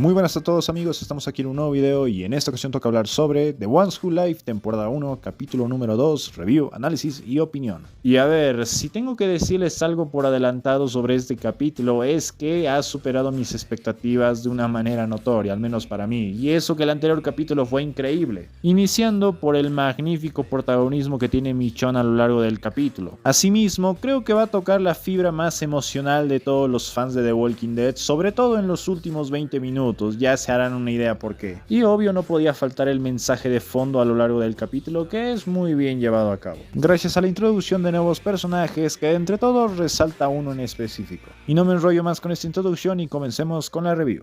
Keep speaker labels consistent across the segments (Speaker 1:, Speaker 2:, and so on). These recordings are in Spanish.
Speaker 1: muy buenas a todos amigos, estamos aquí en un nuevo video y en esta ocasión toca hablar sobre The Ones Who Live, temporada 1, capítulo número 2, review, análisis y opinión. Y a ver, si tengo que decirles algo por adelantado sobre este capítulo es que ha superado mis expectativas de una manera notoria, al menos para mí, y eso que el anterior capítulo fue increíble, iniciando por el magnífico protagonismo que tiene Michonne a lo largo del capítulo. Asimismo, creo que va a tocar la fibra más emocional de todos los fans de The Walking Dead, sobre todo en los últimos 20 minutos, ya se harán una idea por qué. Y obvio no podía faltar el mensaje de fondo a lo largo del capítulo, que es muy bien llevado a cabo, gracias a la introducción de nuevos personajes que entre todos resalta uno en específico. Y no me enrollo más con esta introducción y comencemos con la review.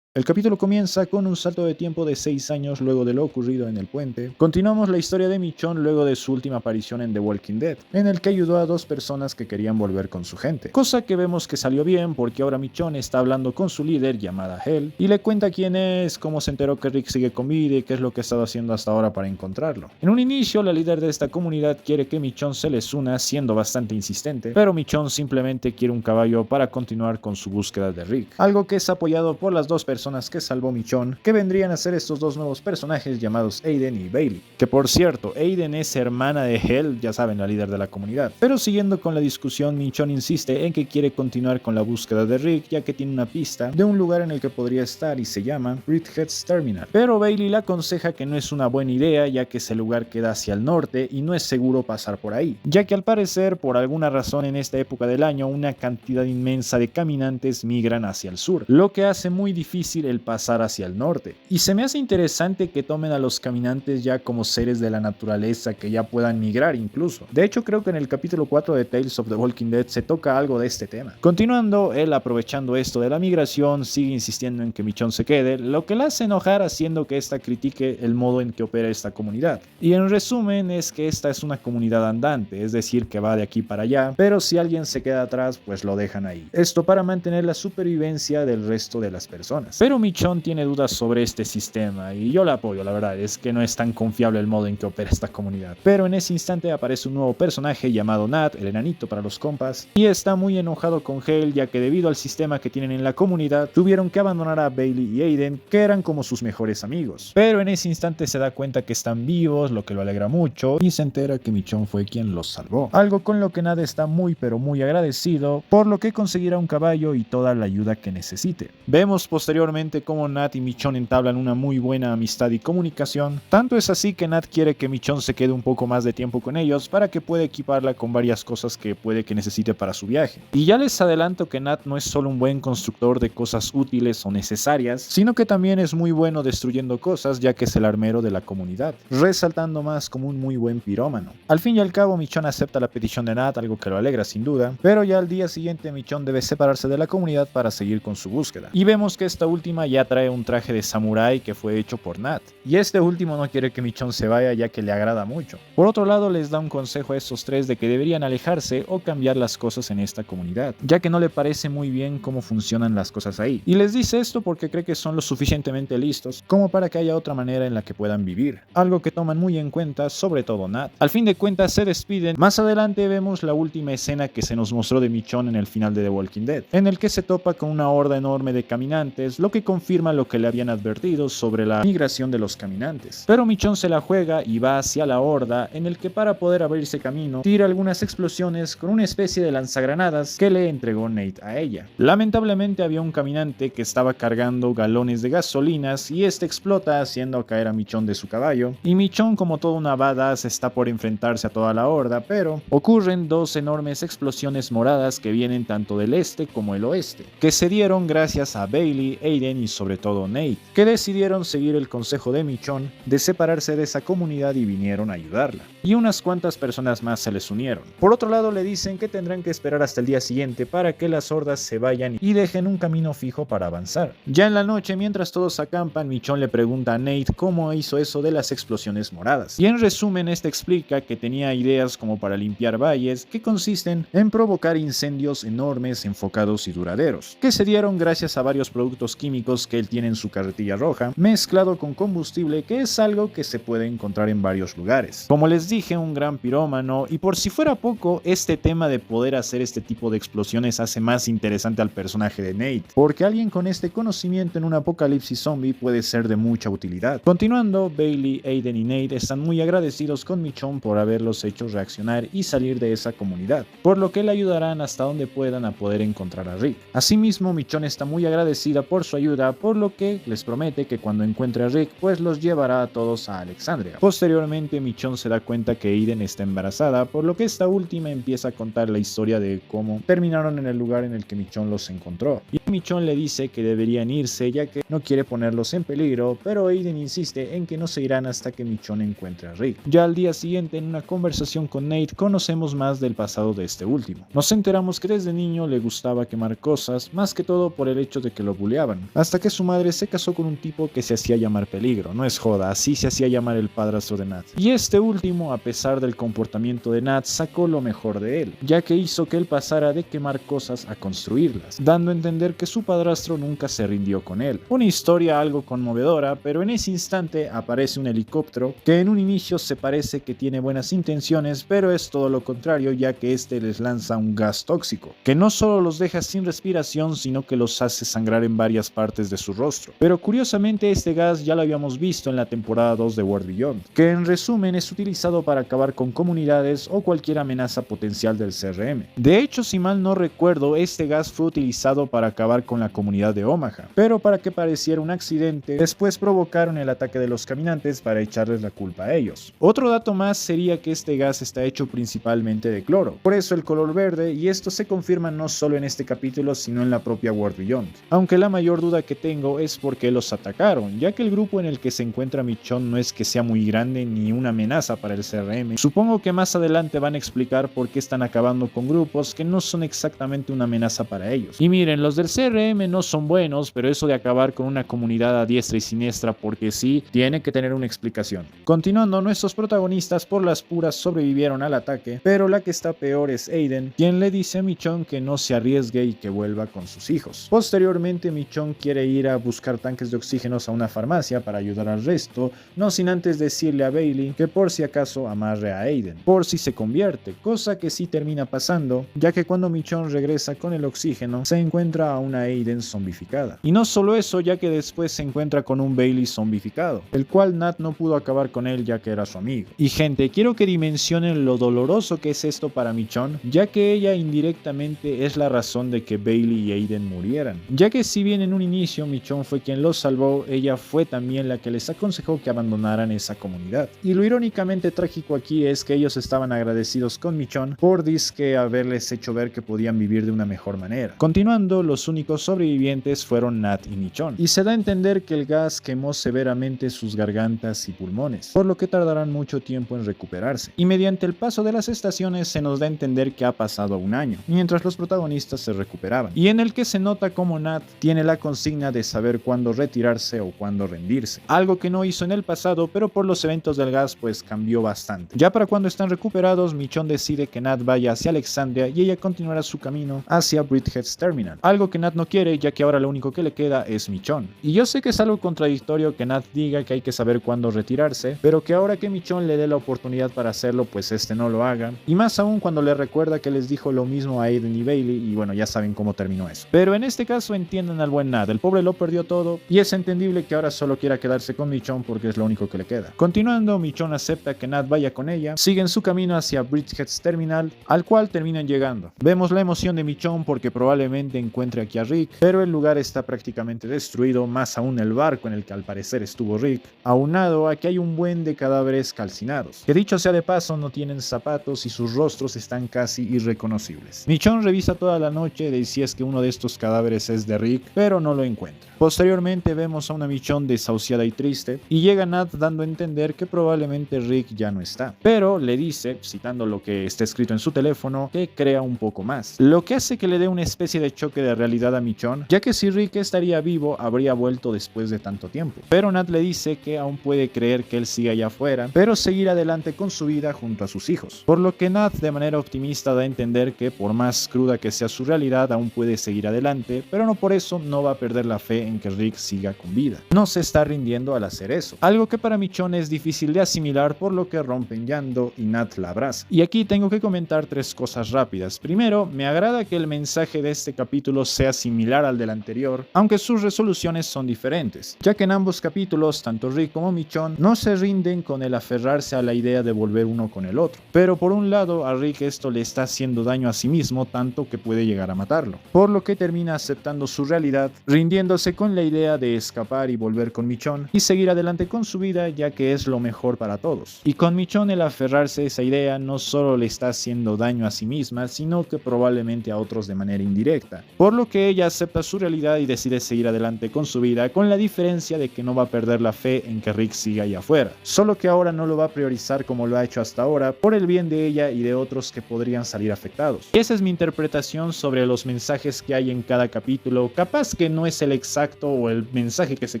Speaker 1: El capítulo comienza con un salto de tiempo de 6 años luego de lo ocurrido en el puente. Continuamos la historia de Michonne luego de su última aparición en The Walking Dead, en el que ayudó a 2 personas que querían volver con su gente. Cosa que vemos que salió bien porque ahora Michonne está hablando con su líder llamada Hel y le cuenta quién es, cómo se enteró que Rick sigue con vida y qué es lo que ha estado haciendo hasta ahora para encontrarlo. En un inicio, la líder de esta comunidad quiere que Michonne se les una, siendo bastante insistente, pero Michonne simplemente quiere un caballo para continuar con su búsqueda de Rick, algo que es apoyado por las 2 personas que salvó Michonne, que vendrían a ser estos 2 nuevos personajes llamados Aiden y Bailey. Que por cierto, Aiden es hermana de Hel, ya saben, la líder de la comunidad. Pero siguiendo con la discusión, Michonne insiste en que quiere continuar con la búsqueda de Rick, ya que tiene una pista de un lugar en el que podría estar y se llama Redhead's Terminal. Pero Bailey le aconseja que no es una buena idea, ya que ese lugar queda hacia el norte y no es seguro pasar por ahí, ya que al parecer, por alguna razón en esta época del año, una cantidad inmensa de caminantes migran hacia el sur, lo que hace muy difícil el pasar hacia el norte. Y se me hace interesante que tomen a los caminantes ya como seres de la naturaleza que ya puedan migrar incluso. De hecho, creo que en el capítulo 4 de Tales of the Walking Dead se toca algo de este tema. Continuando, él aprovechando esto de la migración, sigue insistiendo en que Michonne se quede, lo que la hace enojar haciendo que esta critique el modo en que opera esta comunidad. Y en resumen es que esta es una comunidad andante, es decir, que va de aquí para allá, pero si alguien se queda atrás, pues lo dejan ahí. Esto para mantener la supervivencia del resto de las personas. Pero Michonne tiene dudas sobre este sistema y yo la apoyo, la verdad, es que no es tan confiable el modo en que opera esta comunidad. Pero en ese instante aparece un nuevo personaje llamado Nat, el enanito para los compas, y está muy enojado con Hale ya que debido al sistema que tienen en la comunidad, tuvieron que abandonar a Bailey y Aiden, que eran como sus mejores amigos. Pero en ese instante se da cuenta que están vivos, lo que lo alegra mucho, y se entera que Michonne fue quien los salvó. Algo con lo que Nat está muy pero muy agradecido, por lo que conseguirá un caballo y toda la ayuda que necesite. Vemos posteriormente cómo Nat y Michonne entablan una muy buena amistad y comunicación, tanto es así que Nat quiere que Michonne se quede un poco más de tiempo con ellos para que pueda equiparla con varias cosas que puede que necesite para su viaje. Y ya les adelanto que Nat no es solo un buen constructor de cosas útiles o necesarias, sino que también es muy bueno destruyendo cosas ya que es el armero de la comunidad, resaltando más como un muy buen pirómano. Al fin y al cabo Michonne acepta la petición de Nat, algo que lo alegra sin duda, pero ya al día siguiente Michonne debe separarse de la comunidad para seguir con su búsqueda. Y vemos que esta última ya trae un traje de samurái que fue hecho por Nat, y este último no quiere que Michonne se vaya ya que le agrada mucho. Por otro lado, les da un consejo a estos 3 de que deberían alejarse o cambiar las cosas en esta comunidad, ya que no le parece muy bien cómo funcionan las cosas ahí. Y les dice esto porque cree que son lo suficientemente listos como para que haya otra manera en la que puedan vivir, algo que toman muy en cuenta, sobre todo Nat. Al fin de cuentas se despiden. Más adelante vemos la última escena que se nos mostró de Michonne en el final de The Walking Dead, en el que se topa con una horda enorme de caminantes, lo que confirma lo que le habían advertido sobre la migración de los caminantes. Pero Michonne se la juega y va hacia la horda, en el que para poder abrirse camino tira algunas explosiones con una especie de lanzagranadas que le entregó Nate a ella. Lamentablemente había un caminante que estaba cargando galones de gasolinas y este explota haciendo caer a Michonne de su caballo, y Michonne, como toda una badass, está por enfrentarse a toda la horda, pero ocurren 2 enormes explosiones moradas que vienen tanto del este como el oeste, que se dieron gracias a Bailey, Aiden y sobre todo Nate, que decidieron seguir el consejo de Michonne de separarse de esa comunidad y vinieron a ayudarla. Y unas cuantas personas más se les unieron. Por otro lado, le dicen que tendrán que esperar hasta el día siguiente para que las hordas se vayan y dejen un camino fijo para avanzar. Ya en la noche, mientras todos acampan, Michonne le pregunta a Nate cómo hizo eso de las explosiones moradas. Y en resumen, este explica que tenía ideas como para limpiar valles que consisten en provocar incendios enormes, enfocados y duraderos, que se dieron gracias a varios productos químicos químicos que él tiene en su carretilla roja, mezclado con combustible, que es algo que se puede encontrar en varios lugares. Como les dije, un gran pirómano, y por si fuera poco, este tema de poder hacer este tipo de explosiones hace más interesante al personaje de Nate, porque alguien con este conocimiento en un apocalipsis zombie puede ser de mucha utilidad. Continuando, Bailey, Aiden y Nate están muy agradecidos con Michonne por haberlos hecho reaccionar y salir de esa comunidad, por lo que le ayudarán hasta donde puedan a poder encontrar a Rick. Asimismo, Michonne está muy agradecida por su ayuda, por lo que les promete que cuando encuentre a Rick, pues los llevará a todos a Alexandria. Posteriormente, Michonne se da cuenta que Aiden está embarazada, por lo que esta última empieza a contar la historia de cómo terminaron en el lugar en el que Michonne los encontró. Y Michonne le dice que deberían irse ya que no quiere ponerlos en peligro, pero Aiden insiste en que no se irán hasta que Michonne encuentre a Rick. Ya al día siguiente, en una conversación con Nate, conocemos más del pasado de este último. Nos enteramos que desde niño le gustaba quemar cosas, más que todo por el hecho de que lo buleaban, hasta que su madre se casó con un tipo que se hacía llamar Peligro. No es joda, así se hacía llamar el padrastro de Nat. Y este último, a pesar del comportamiento de Nat, sacó lo mejor de él, ya que hizo que él pasara de quemar cosas a construirlas, dando a entender que su padrastro nunca se rindió con él. Una historia algo conmovedora, pero en ese instante aparece un helicóptero que en un inicio se parece que tiene buenas intenciones, pero es todo lo contrario, ya que este les lanza un gas tóxico, que no solo los deja sin respiración, sino que los hace sangrar en varias partes de su rostro. Pero curiosamente este gas ya lo habíamos visto en la temporada 2 de World Beyond, que en resumen es utilizado para acabar con comunidades o cualquier amenaza potencial del CRM. De hecho, si mal no recuerdo, este gas fue utilizado para acabar con la comunidad de Omaha, pero para que pareciera un accidente, después provocaron el ataque de los caminantes para echarles la culpa a ellos. Otro dato más sería que este gas está hecho principalmente de cloro, por eso el color verde, y esto se confirma no solo en este capítulo sino en la propia World Beyond. Aunque la mayor duda que tengo es por qué los atacaron, ya que el grupo en el que se encuentra Michonne no es que sea muy grande ni una amenaza para el CRM. Supongo que más adelante van a explicar por qué están acabando con grupos que no son exactamente una amenaza para ellos. Y miren, los del CRM no son buenos, pero eso de acabar con una comunidad a diestra y siniestra porque sí, tiene que tener una explicación. Continuando, nuestros protagonistas por las puras sobrevivieron al ataque, pero la que está peor es Aiden, quien le dice a Michonne que no se arriesgue y que vuelva con sus hijos. Posteriormente, Michonne quiere ir a buscar tanques de oxígenos a una farmacia para ayudar al resto, no sin antes decirle a Bailey que por si acaso amarre a Aiden, por si se convierte, cosa que sí termina pasando, ya que cuando Michonne regresa con el oxígeno, se encuentra a una Aiden zombificada. Y no solo eso, ya que después se encuentra con un Bailey zombificado, el cual Nat no pudo acabar con él ya que era su amigo. Y gente, quiero que dimensionen lo doloroso que es esto para Michonne, ya que ella indirectamente es la razón de que Bailey y Aiden murieran, ya que si bien en un inicio Michonne fue quien los salvó, ella fue también la que les aconsejó que abandonaran esa comunidad. Y lo irónicamente trágico aquí es que ellos estaban agradecidos con Michonne por disque haberles hecho ver que podían vivir de una mejor manera. Continuando, los únicos sobrevivientes fueron Nat y Michonne, y se da a entender que el gas quemó severamente sus gargantas y pulmones, por lo que tardarán mucho tiempo en recuperarse. Y mediante el paso de las estaciones se nos da a entender que ha pasado un año, mientras los protagonistas se recuperaban, y en el que se nota como Nat tiene la consigna de saber cuándo retirarse o cuándo rendirse, algo que no hizo en el pasado, pero por los eventos del gas pues cambió bastante. Ya para cuando están recuperados, Michonne decide que Nat vaya hacia Alexandria y ella continuará su camino hacia Bridgehead's Terminal, algo que Nat no quiere ya que ahora lo único que le queda es Michonne. Y yo sé que es algo contradictorio que Nat diga que hay que saber cuándo retirarse, pero que ahora que Michonne le dé la oportunidad para hacerlo, pues este no lo haga, y más aún cuando le recuerda que les dijo lo mismo a Aiden y Bailey, y bueno, ya saben cómo terminó eso. Pero en este caso entiendan al buen Nat, el pobre lo perdió todo, y es entendible que ahora solo quiera quedarse con Michonne porque es lo único que le queda. Continuando, Michonne acepta que Nat vaya con ella, siguen su camino hacia Bridgehead's Terminal, al cual terminan llegando. Vemos la emoción de Michonne porque probablemente encuentre aquí a Rick, pero el lugar está prácticamente destruido, más aún el barco en el que al parecer estuvo Rick, aunado a que hay un buen de cadáveres calcinados, que dicho sea de paso no tienen zapatos y sus rostros están casi irreconocibles. Michonne revisa toda la noche de si es que uno de estos cadáveres es de Rick, pero no lo encuentra. Posteriormente vemos a una Michonne desahuciada y triste, y llega Nat dando a entender que probablemente Rick ya no está, pero le dice, citando lo que está escrito en su teléfono, que crea un poco más, lo que hace que le dé una especie de choque de realidad a Michonne, ya que si Rick estaría vivo habría vuelto después de tanto tiempo, pero Nat le dice que aún puede creer que él siga allá afuera, pero seguir adelante con su vida junto a sus hijos, por lo que Nat de manera optimista da a entender que por más cruda que sea su realidad aún puede seguir adelante, pero no por eso no va a a perder la fe en que Rick siga con vida. No se está rindiendo al hacer eso, algo que para Michonne es difícil de asimilar, por lo que rompen llanto y Nat la abraza. Y aquí tengo que comentar 3 cosas rápidas. Primero, me agrada que el mensaje de este capítulo sea similar al del anterior, aunque sus resoluciones son diferentes, ya que en ambos capítulos, tanto Rick como Michonne no se rinden con el aferrarse a la idea de volver uno con el otro. Pero por un lado, a Rick esto le está haciendo daño a sí mismo, tanto que puede llegar a matarlo, por lo que termina aceptando su realidad, rindiéndose con la idea de escapar y volver con Michonne y seguir adelante con su vida, ya que es lo mejor para todos. Y con Michonne el aferrarse a esa idea no solo le está haciendo daño a sí misma, sino que probablemente a otros de manera indirecta, por lo que ella acepta su realidad y decide seguir adelante con su vida, con la diferencia de que no va a perder la fe en que Rick siga ahí afuera, solo que ahora no lo va a priorizar como lo ha hecho hasta ahora, por el bien de ella y de otros que podrían salir afectados. Y esa es mi interpretación sobre los mensajes que hay en cada capítulo. Capaz que no es el exacto o el mensaje que se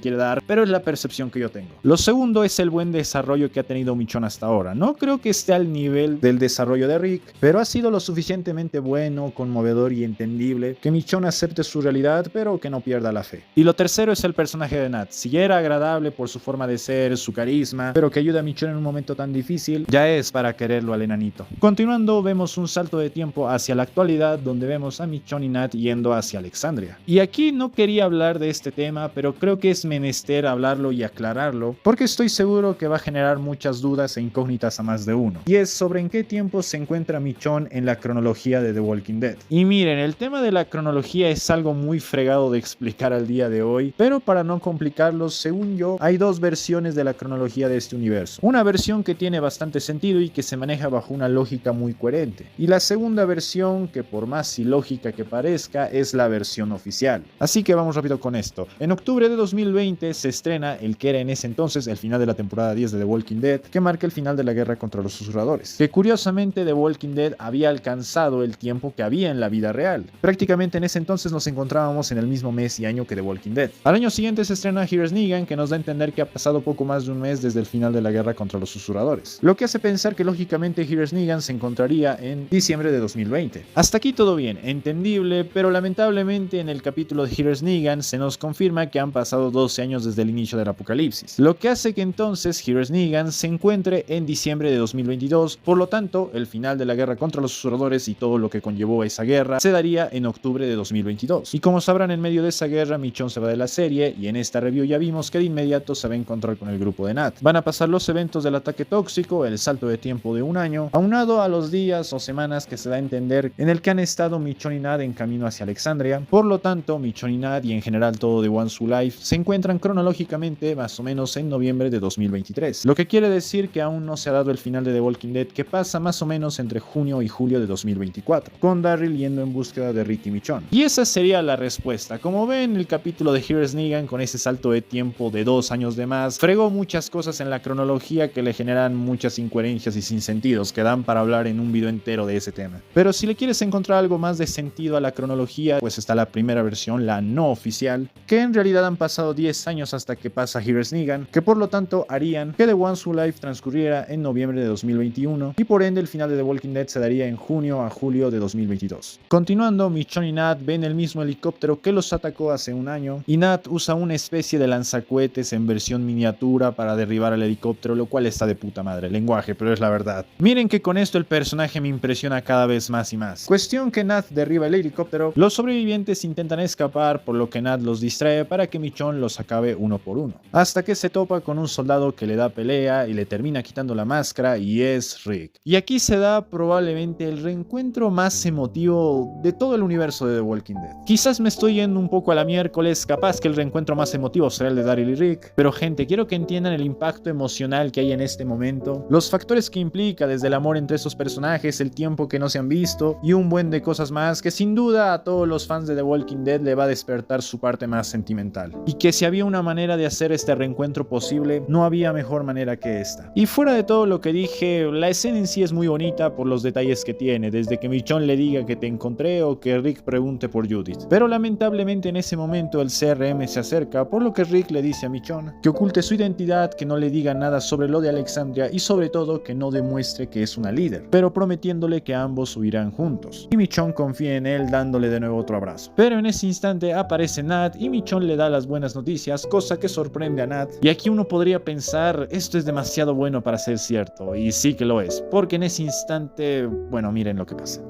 Speaker 1: quiere dar, pero es la percepción que yo tengo. Lo segundo es el buen desarrollo que ha tenido Michonne hasta ahora. No creo que esté al nivel del desarrollo de Rick, pero ha sido lo suficientemente bueno, conmovedor y entendible que Michonne acepte su realidad, pero que no pierda la fe. Y lo tercero es el personaje de Nat. Si era agradable por su forma de ser, su carisma, pero que ayuda a Michonne en un momento tan difícil, ya es para quererlo al enanito. Continuando, vemos un salto de tiempo hacia la actualidad, donde vemos a Michonne y Nat yendo hacia Alexandria. Y aquí no quería hablar de este tema, pero creo que es menester hablarlo y aclararlo, porque estoy seguro que va a generar muchas dudas e incógnitas a más de uno. Y es sobre en qué tiempo se encuentra Michonne en la cronología de The Walking Dead. Y miren, el tema de la cronología es algo muy fregado de explicar al día de hoy, pero para no complicarlo, según yo, hay 2 versiones de la cronología de este universo. Una versión que tiene bastante sentido y que se maneja bajo una lógica muy coherente. Y la segunda versión, que por más ilógica que parezca, es la versión oficial. Así que vamos rápido con esto. En octubre de 2020 se estrena el que era en ese entonces el final de la temporada 10 de The Walking Dead, que marca el final de la guerra contra los susurradores. Que curiosamente The Walking Dead había alcanzado el tiempo que había en la vida real. Prácticamente en ese entonces nos encontrábamos en el mismo mes y año que The Walking Dead. Al año siguiente se estrena Here's Negan, que nos da a entender que ha pasado poco más de un mes desde el final de la guerra contra los susurradores. Lo que hace pensar que lógicamente Here's Negan se encontraría en diciembre de 2020. Hasta aquí todo bien, entendible, pero lamentablemente en el capítulo de Here's Negan se nos confirma que han pasado 12 años desde el inicio del apocalipsis, lo que hace que entonces Here's Negan se encuentre en diciembre de 2022, por lo tanto el final de la guerra contra los susurradores y todo lo que conllevó esa guerra se daría en octubre de 2022. Y como sabrán, en medio de esa guerra Michonne se va de la serie y en esta review ya vimos que de inmediato se va a encontrar con el grupo de Nat. Van a pasar los eventos del ataque tóxico, el salto de tiempo de un año, aunado a los días o semanas que se da a entender en el que han estado Michonne y Nat en camino hacia Alexandria. Por lo tanto, Michonne y Nat y en general todo The Ones Who Live se encuentran cronológicamente más o menos en noviembre de 2023, lo que quiere decir que aún no se ha dado el final de The Walking Dead, que pasa más o menos entre junio y julio de 2024, con Daryl yendo en búsqueda de Rick y Michonne. Y esa sería la respuesta. Como ven, el capítulo de Here's Negan, con ese salto de tiempo de 2 años de más, fregó muchas cosas en la cronología que le generan muchas incoherencias y sinsentidos que dan para hablar en un video entero de ese tema. Pero si le quieres encontrar algo más de sentido a la cronología, pues está la primera versión, la no oficial, que en realidad han pasado 10 años hasta que pasa Here's Negan, que por lo tanto harían que The Ones Who Live transcurriera en noviembre de 2021 y por ende el final de The Walking Dead se daría en junio a julio de 2022. Continuando, Michonne y Nat ven el mismo helicóptero que los atacó hace un año y Nat usa una especie de lanzacohetes en versión miniatura para derribar al helicóptero, lo cual está de puta madre, lenguaje, pero es la verdad. Miren que con esto el personaje me impresiona cada vez más y más. Cuestión que Nat derriba el helicóptero, los sobrevivientes intentan escapar, por lo que Nat los distrae para que Michonne los acabe uno por uno, hasta que se topa con un soldado que le da pelea y le termina quitando la máscara, y es Rick. Y aquí se da probablemente el reencuentro más emotivo de todo el universo de The Walking Dead. Quizás me estoy yendo un poco a la miércoles, capaz que el reencuentro más emotivo será el de Daryl y Rick, pero gente, quiero que entiendan el impacto emocional que hay en este momento, los factores que implica desde el amor entre esos personajes, el tiempo que no se han visto y un buen de cosas más que sin duda a todos los fans de The Walking Dead le va a despertar su parte más sentimental. Y que si había una manera de hacer este reencuentro posible, no había mejor manera que esta. Y fuera de todo lo que dije, la escena en sí es muy bonita por los detalles que tiene, desde que Michonne le diga que te encontré o que Rick pregunte por Judith. Pero lamentablemente en ese momento el CRM se acerca, por lo que Rick le dice a Michonne que oculte su identidad, que no le diga nada sobre lo de Alexandria y sobre todo que no demuestre que es una líder, pero prometiéndole que ambos huirán juntos. Y Michonne confía en él dándole de nuevo otro abrazo. Pero en ese instante aparece Nat y Michonne le da las buenas noticias, cosa que sorprende a Nat. Y aquí uno podría pensar, esto es demasiado bueno para ser cierto, y sí que lo es, porque en ese instante, bueno, miren lo que pasa.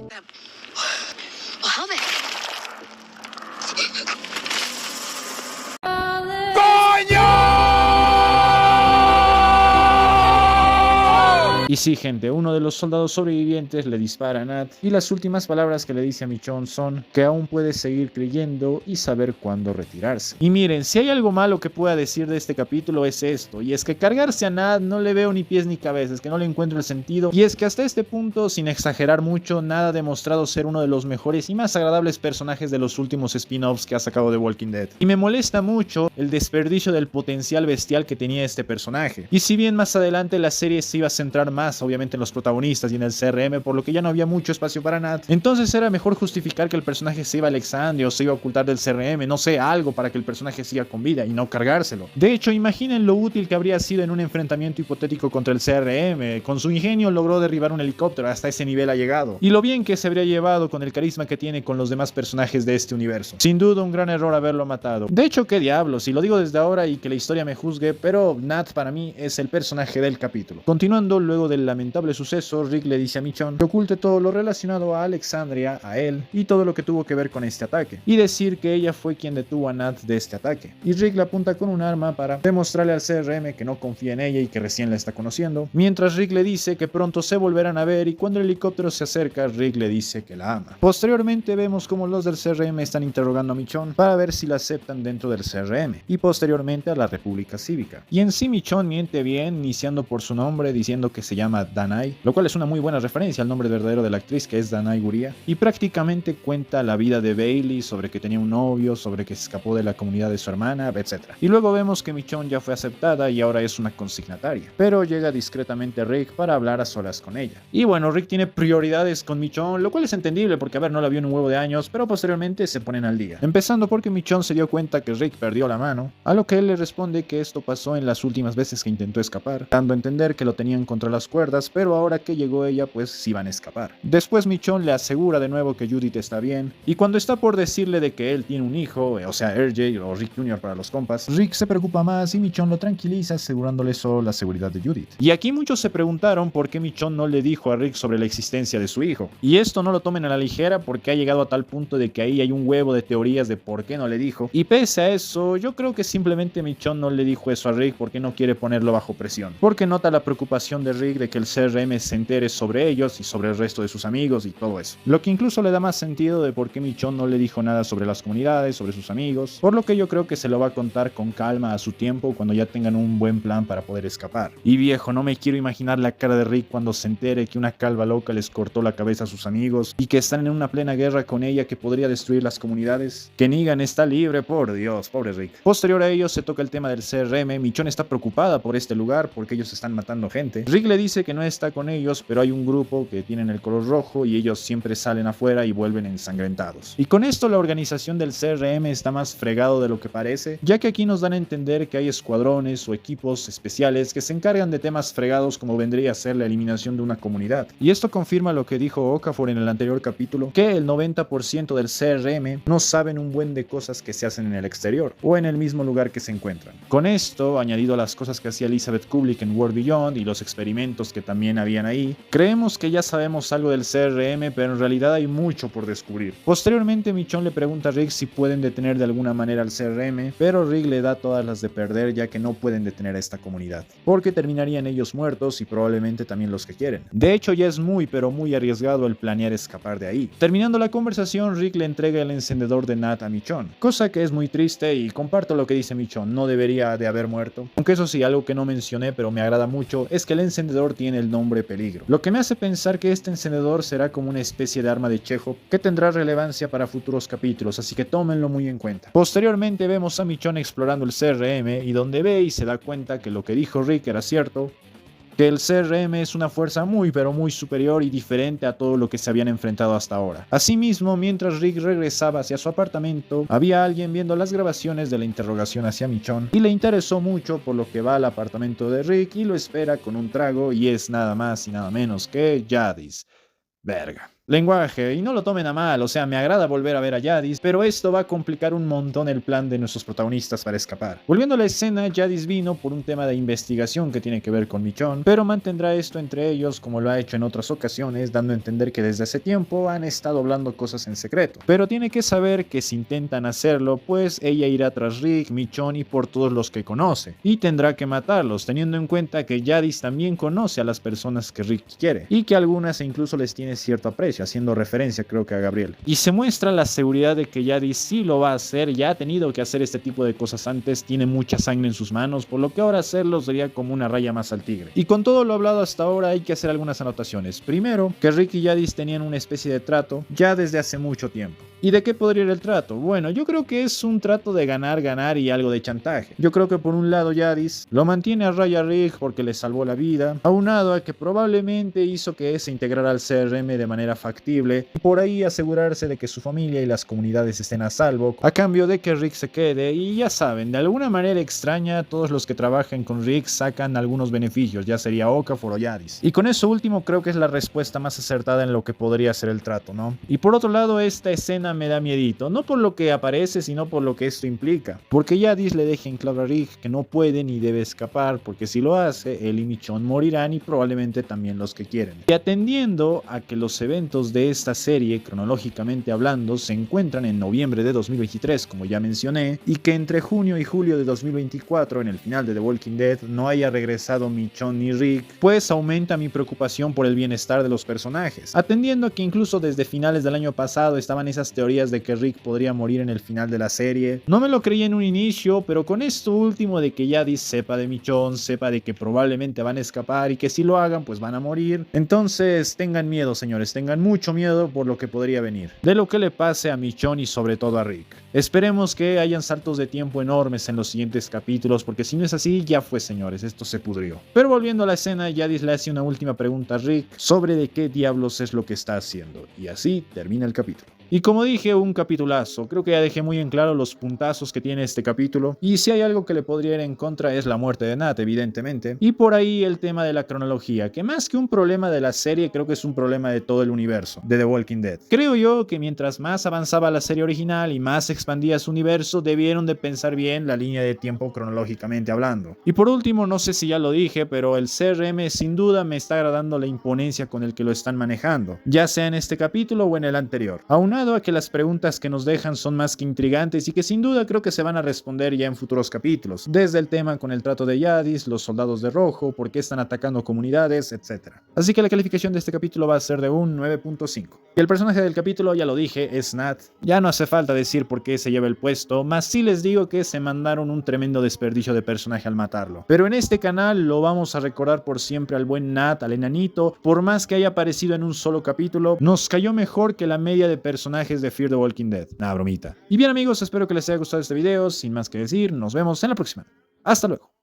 Speaker 1: Y sí, gente, uno de los soldados sobrevivientes le dispara a Nat y las últimas palabras que le dice a Michonne son que aún puede seguir creyendo y saber cuándo retirarse. Y miren, si hay algo malo que pueda decir de este capítulo es esto, y es que cargarse a Nat no le veo ni pies ni cabeza, es que no le encuentro el sentido, y es que hasta este punto, sin exagerar mucho, Nat ha demostrado ser uno de los mejores y más agradables personajes de los últimos spin-offs que ha sacado The Walking Dead. Y me molesta mucho el desperdicio del potencial bestial que tenía este personaje. Y si bien más adelante la serie se iba a centrar más obviamente en los protagonistas y en el CRM, por lo que ya no había mucho espacio para Nat, entonces era mejor justificar que el personaje se iba a Alexandria o se iba a ocultar del CRM, no sé, algo para que el personaje siga con vida y no cargárselo. De hecho, imaginen lo útil que habría sido en un enfrentamiento hipotético contra el CRM. Con su ingenio logró derribar un helicóptero, hasta ese nivel ha llegado. Y lo bien que se habría llevado con el carisma que tiene con los demás personajes de este universo. Sin duda un gran error haberlo matado. De hecho, qué diablos, y lo digo desde ahora y que la historia me juzgue, pero Nat para mí es el personaje del capítulo. Continuando, luego del lamentable suceso, Rick le dice a Michonne que oculte todo lo relacionado a Alexandria, a él, y todo lo que tuvo que ver con este ataque, y decir que ella fue quien detuvo a Nat de este ataque. Y Rick le apunta con un arma para demostrarle al CRM que no confía en ella y que recién la está conociendo, mientras Rick le dice que pronto se volverán a ver, y cuando el helicóptero se acerca, Rick le dice que la ama. Posteriormente vemos como los del CRM están interrogando a Michonne para ver si la aceptan dentro del CRM, y posteriormente a la República Cívica. Y en sí Michonne miente bien, iniciando por su nombre, diciendo que se llama Danai, lo cual es una muy buena referencia al nombre verdadero de la actriz, que es Danai Gurira, y prácticamente cuenta la vida de Bailey, sobre que tenía un novio, sobre que se escapó de la comunidad de su hermana, etc. Y luego vemos que Michonne ya fue aceptada y ahora es una consignataria, pero llega discretamente Rick para hablar a solas con ella. Y bueno, Rick tiene prioridades con Michonne, lo cual es entendible porque, a ver, no la vio en un huevo de años, pero posteriormente se ponen al día. Empezando porque Michonne se dio cuenta que Rick perdió la mano, a lo que él le responde que esto pasó en las últimas veces que intentó escapar, dando a entender que lo tenían contra las cuerdas, pero ahora que llegó ella, pues sí van a escapar. Después Michonne le asegura de nuevo que Judith está bien, y cuando está por decirle de que él tiene un hijo, o sea, RJ o Rick Jr. para los compas, Rick se preocupa más y Michonne lo tranquiliza asegurándole solo la seguridad de Judith. Y aquí muchos se preguntaron por qué Michonne no le dijo a Rick sobre la existencia de su hijo. Y esto no lo tomen a la ligera porque ha llegado a tal punto de que ahí hay un huevo de teorías de por qué no le dijo. Y pese a eso, yo creo que simplemente Michonne no le dijo eso a Rick porque no quiere ponerlo bajo presión. Porque nota la preocupación de Rick de que el CRM se entere sobre ellos y sobre el resto de sus amigos y todo eso. Lo que incluso le da más sentido de por qué Michonne no le dijo nada sobre las comunidades, sobre sus amigos, por lo que yo creo que se lo va a contar con calma a su tiempo cuando ya tengan un buen plan para poder escapar. Y viejo, no me quiero imaginar la cara de Rick cuando se entere que una calva loca les cortó la cabeza a sus amigos y que están en una plena guerra con ella que podría destruir las comunidades. Que Negan está libre, por Dios, pobre Rick. Posterior a ello se toca el tema del CRM. Michonne está preocupada por este lugar porque ellos están matando gente. Rick le dice que no está con ellos, pero hay un grupo que tienen el color rojo y ellos siempre salen afuera y vuelven ensangrentados. Y con esto la organización del CRM está más fregado de lo que parece, ya que aquí nos dan a entender que hay escuadrones o equipos especiales que se encargan de temas fregados como vendría a ser la eliminación de una comunidad. Y esto confirma lo que dijo Okafor en el anterior capítulo, que el 90% del CRM no saben un buen de cosas que se hacen en el exterior o en el mismo lugar que se encuentran. Con esto, añadido a las cosas que hacía Elizabeth Kubrick en World Beyond y los experimentos que también habían ahí, creemos que ya sabemos algo del CRM, pero en realidad hay mucho por descubrir. Posteriormente Michonne le pregunta a Rick si pueden detener de alguna manera al CRM, pero Rick le da todas las de perder, ya que no pueden detener a esta comunidad, porque terminarían ellos muertos y probablemente también los que quieren. De hecho, ya es muy pero muy arriesgado el planear escapar de ahí. Terminando la conversación, Rick le entrega el encendedor de Nat a Michonne, cosa que es muy triste y comparto lo que dice Michonne, no debería de haber muerto. Aunque eso sí, algo que no mencioné pero me agrada mucho es que el encendedor tiene el nombre Peligro, lo que me hace pensar que este encendedor será como una especie de arma de Chekhov que tendrá relevancia para futuros capítulos, así que tómenlo muy en cuenta. Posteriormente vemos a Michonne explorando el CRM y donde ve y se da cuenta que lo que dijo Rick era cierto, que el CRM es una fuerza muy pero muy superior y diferente a todo lo que se habían enfrentado hasta ahora. Asimismo, mientras Rick regresaba hacia su apartamento, había alguien viendo las grabaciones de la interrogación hacia Michonne y le interesó mucho, por lo que va al apartamento de Rick y lo espera con un trago y es nada más y nada menos que Jadis. Verga. lenguaje, y no lo tomen a mal, o sea, me agrada volver a ver a Jadis, pero esto va a complicar un montón el plan de nuestros protagonistas para escapar. Volviendo a la escena, Jadis vino por un tema de investigación que tiene que ver con Michonne, pero mantendrá esto entre ellos como lo ha hecho en otras ocasiones, dando a entender que desde hace tiempo han estado hablando cosas en secreto. Pero tiene que saber que si intentan hacerlo, pues ella irá tras Rick, Michonne y por todos los que conoce, y tendrá que matarlos, teniendo en cuenta que Jadis también conoce a las personas que Rick quiere, y que algunas incluso les tiene cierto aprecio, haciendo referencia creo que a Gabriel. Y se muestra la seguridad de que Jadis sí lo va a hacer, ya ha tenido que hacer este tipo de cosas antes, tiene mucha sangre en sus manos, por lo que ahora hacerlo sería como una raya más al tigre. Y con todo lo hablado hasta ahora hay que hacer algunas anotaciones. Primero, que Rick y Jadis tenían una especie de trato ya desde hace mucho tiempo. ¿Y de qué podría ir el trato? Bueno, yo creo que es un trato de ganar, ganar y algo de chantaje. Yo creo que por un lado Jadis lo mantiene a raya Rick porque le salvó la vida, aunado a que probablemente hizo que se integrara al CRM de manera factible y por ahí asegurarse de que su familia y las comunidades estén a salvo, a cambio de que Rick se quede. Y ya saben, de alguna manera extraña, todos los que trabajan con Rick sacan algunos beneficios, ya sería Okafor o Jadis. Y con eso último creo que es la respuesta más acertada en lo que podría ser el trato, ¿no? Y por otro lado, esta escena me da miedito, no por lo que aparece, sino por lo que esto implica. Porque Jadis le deja en claro a Rick que no puede ni debe escapar, porque si lo hace, él y Michonne morirán y probablemente también los que quieren. Y atendiendo a que los eventos de esta serie, cronológicamente hablando, se encuentran en noviembre de 2023, como ya mencioné, y que entre junio y julio de 2024, en el final de The Walking Dead, no haya regresado Michonne ni Rick, pues aumenta mi preocupación por el bienestar de los personajes. Atendiendo a que incluso desde finales del año pasado estaban esas teorías de que Rick podría morir en el final de la serie. No me lo creí en un inicio, pero con esto último de que Jadis sepa de Michonne, sepa de que probablemente van a escapar y que si lo hagan pues van a morir. Entonces tengan miedo, señores, tengan mucho miedo por lo que podría venir, de lo que le pase a Michonne y sobre todo a Rick. Esperemos que hayan saltos de tiempo enormes en los siguientes capítulos, porque si no es así, ya fue, señores, esto se pudrió. Pero volviendo a la escena, Jadis le hace una última pregunta a Rick sobre de qué diablos es lo que está haciendo, y así termina el capítulo. Y como dije, un capitulazo. Creo que ya dejé muy en claro los puntazos que tiene este capítulo. Y si hay algo que le podría ir en contra es la muerte de Nat, evidentemente. Y por ahí el tema de la cronología, que más que un problema de la serie, creo que es un problema de todo el universo de The Walking Dead. Creo yo que mientras más avanzaba la serie original y más expandía su universo, debieron de pensar bien la línea de tiempo cronológicamente hablando. Y por último, no sé si ya lo dije, pero el CRM sin duda me está agradando la imponencia con el que lo están manejando, ya sea en este capítulo o en el anterior. Aunado a que las preguntas que nos dejan son más que intrigantes y que sin duda creo que se van a responder ya en futuros capítulos, desde el tema con el trato de Jadis, los soldados de rojo, por qué están atacando comunidades, etc. Así que la calificación de este capítulo va a ser de un 9.5. Y el personaje del capítulo, ya lo dije, es Nat. Ya no hace falta decir por qué se lleva el puesto, más sí les digo que se mandaron un tremendo desperdicio de personaje al matarlo. Pero en este canal lo vamos a recordar por siempre al buen Nat, al enanito, por más que haya aparecido en un solo capítulo, nos cayó mejor que la media de personajes de Fear the Walking Dead. Nada, bromita. Y bien amigos, espero que les haya gustado este video. Sin más que decir, nos vemos en la próxima. Hasta luego.